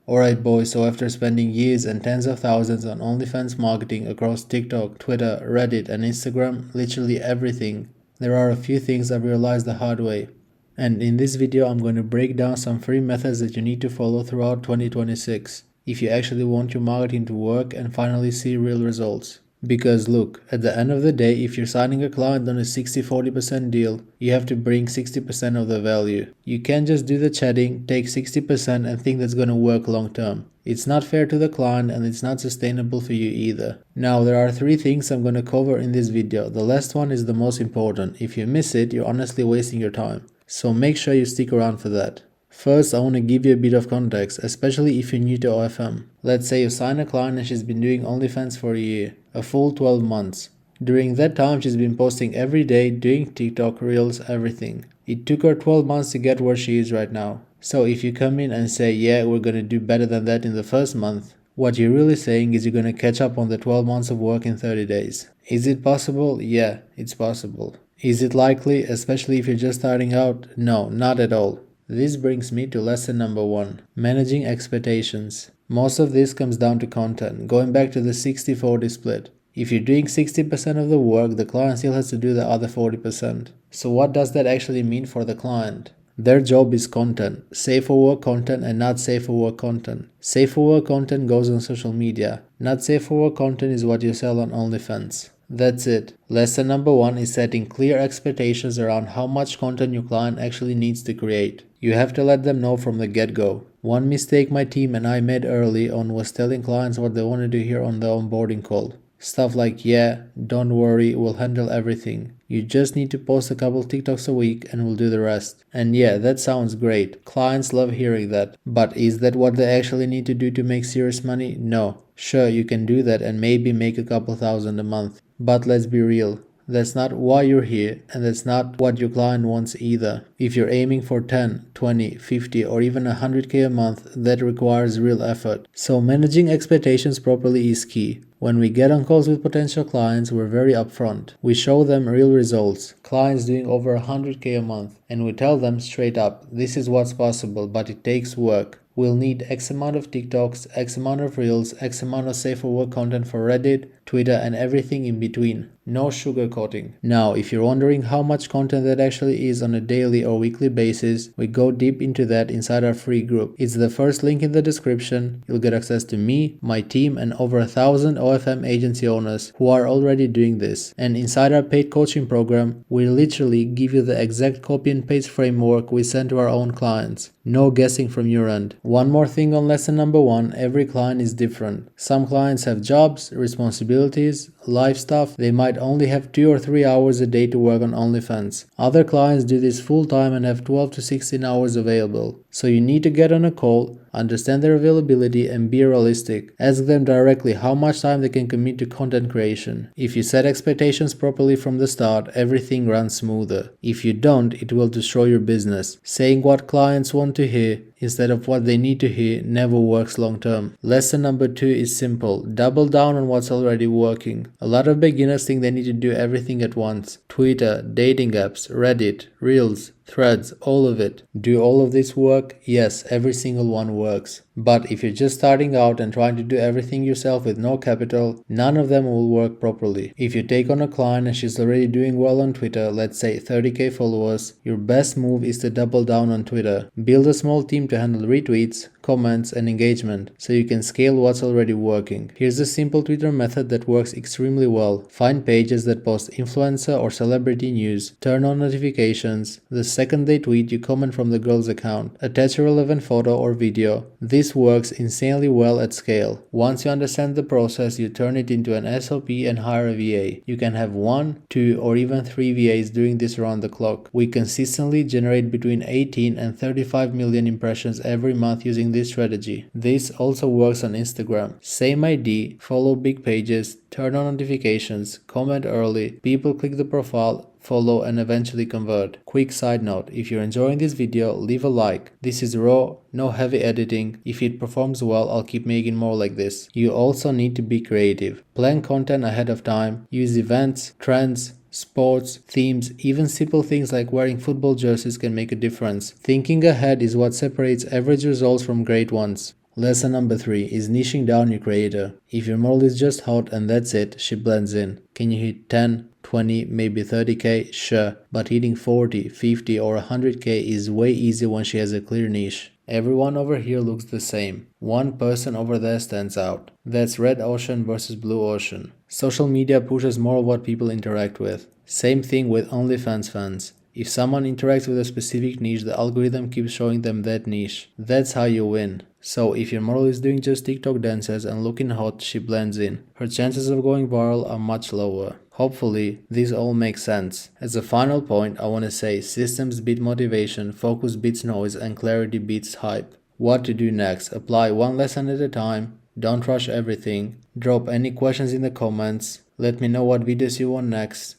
Alright boys, so after spending years and tens of thousands on OnlyFans marketing across TikTok, Twitter, Reddit and Instagram, literally everything, there are a few things I've realized the hard way. And in this video I'm going to break down some free methods that you need to follow throughout 2026 if you actually want your marketing to work and finally see real results. Because look, at the end of the day, if you're signing a client on a 60-40% deal, you have to bring 60% of the value. You can't just do the chatting, take 60% and think that's gonna work long term. It's not fair to the client and it's not sustainable for you either. Now there are 3 things I'm gonna cover in this video. The last one is the most important. If you miss it, you're honestly wasting your time. So make sure you stick around for that. First, I want to give you a bit of context, especially if you're new to OFM. Let's say you sign a client and she's been doing OnlyFans for a year, a full 12 months. During that time, she's been posting every day, doing TikTok, Reels, everything. It took her 12 months to get where she is right now. So if you come in and say, yeah, we're gonna do better than that in the first month, what you're really saying is you're gonna catch up on the 12 months of work in 30 days. Is it possible? Yeah, it's possible. Is it likely, especially if you're just starting out? No, not at all. This brings me to lesson number 1, managing expectations. Most of this comes down to content, going back to the 60-40 split. If you're doing 60% of the work, the client still has to do the other 40%. So what does that actually mean for the client? Their job is content, safe for work content and not safe for work content. Safe for work content goes on social media, not safe for work content is what you sell on OnlyFans. That's it. Lesson number 1 is setting clear expectations around how much content your client actually needs to create. You have to let them know from the get-go. One mistake my team and I made early on was telling clients what they wanted to hear on the onboarding call. Stuff like, yeah, don't worry, we'll handle everything. You just need to post a couple TikToks a week and we'll do the rest. And yeah, that sounds great. Clients love hearing that. But is that what they actually need to do to make serious money? No. Sure, you can do that and maybe make a couple thousand a month. But let's be real. That's not why you're here and that's not what your client wants either. If you're aiming for 10, 20, 50 or even 100k a month, that requires real effort. So managing expectations properly is key. When we get on calls with potential clients, we're very upfront. We show them real results, clients doing over 100k a month, and we tell them straight up, this is what's possible, but it takes work. We'll need X amount of TikToks, X amount of Reels, X amount of safe for work content for Reddit, Twitter and everything in between. No sugarcoating. Now, if you're wondering how much content that actually is on a daily or weekly basis, we go deep into that inside our free group. It's the first link in the description. You'll get access to me, my team and over 1,000 OFM agency owners who are already doing this. And inside our paid coaching program, we literally give you the exact copy and paste framework we send to our own clients. No guessing from your end. One more thing on lesson number 1, every client is different. Some clients have jobs, responsibilities, life stuff. They might only have 2 or 3 hours a day to work on OnlyFans. Other clients do this full time and have 12 to 16 hours available. So you need to get on a call, understand their availability and be realistic. Ask them directly how much time they can commit to content creation. If you set expectations properly from the start, everything runs smoother. If you don't, it will destroy your business. Saying what clients want to hear instead of what they need to hear never works long term. Lesson number 2 is simple. Double down on what's already working. A lot of beginners think they need to do everything at once. Twitter, dating apps, Reddit, Reels, Threads, all of it. Do all of this work? Yes, every single one works. But if you're just starting out and trying to do everything yourself with no capital, none of them will work properly. If you take on a client and she's already doing well on Twitter, let's say 30k followers, your best move is to double down on Twitter. Build a small team to handle retweets, comments and engagement so you can scale what's already working. Here's a simple Twitter method that works extremely well. Find pages that post influencer or celebrity news, turn on notifications. The second they tweet, you comment from the girl's account. Attach a relevant photo or video. This works insanely well at scale. Once you understand the process, you turn it into an SOP and hire a VA. You can have 1, 2 or even 3 VAs doing this around the clock. We consistently generate between 18 and 35 million impressions every month using this strategy. This also works on Instagram. Same ID, follow big pages, turn on notifications, comment early, people click the profile, follow and eventually convert. Quick side note, if you're enjoying this video, leave a like. This is raw, no heavy editing. If it performs well, I'll keep making more like this. You also need to be creative. Plan content ahead of time, use events, trends, sports, themes, even simple things like wearing football jerseys can make a difference. Thinking ahead is what separates average results from great ones. Lesson number 3 is niching down your creator. If your model is just hot and that's it, she blends in. Can you hit 10, 20, maybe 30k? Sure, but hitting 40, 50 or 100k is way easier when she has a clear niche. Everyone over here looks the same. One person over there stands out. That's red ocean versus blue ocean. Social media pushes more of what people interact with. Same thing with OnlyFans fans. If someone interacts with a specific niche, the algorithm keeps showing them that niche. That's how you win. So if your model is doing just TikTok dances and looking hot, she blends in. Her chances of going viral are much lower. Hopefully, this all makes sense. As a final point, I want to say systems beat motivation, focus beats noise, and clarity beats hype. What to do next? Apply one lesson at a time. Don't rush everything. Drop any questions in the comments. Let me know what videos you want next.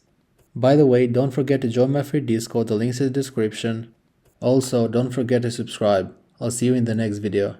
By the way, don't forget to join my free Discord, the link's in the description. Also, don't forget to subscribe. I'll see you in the next video.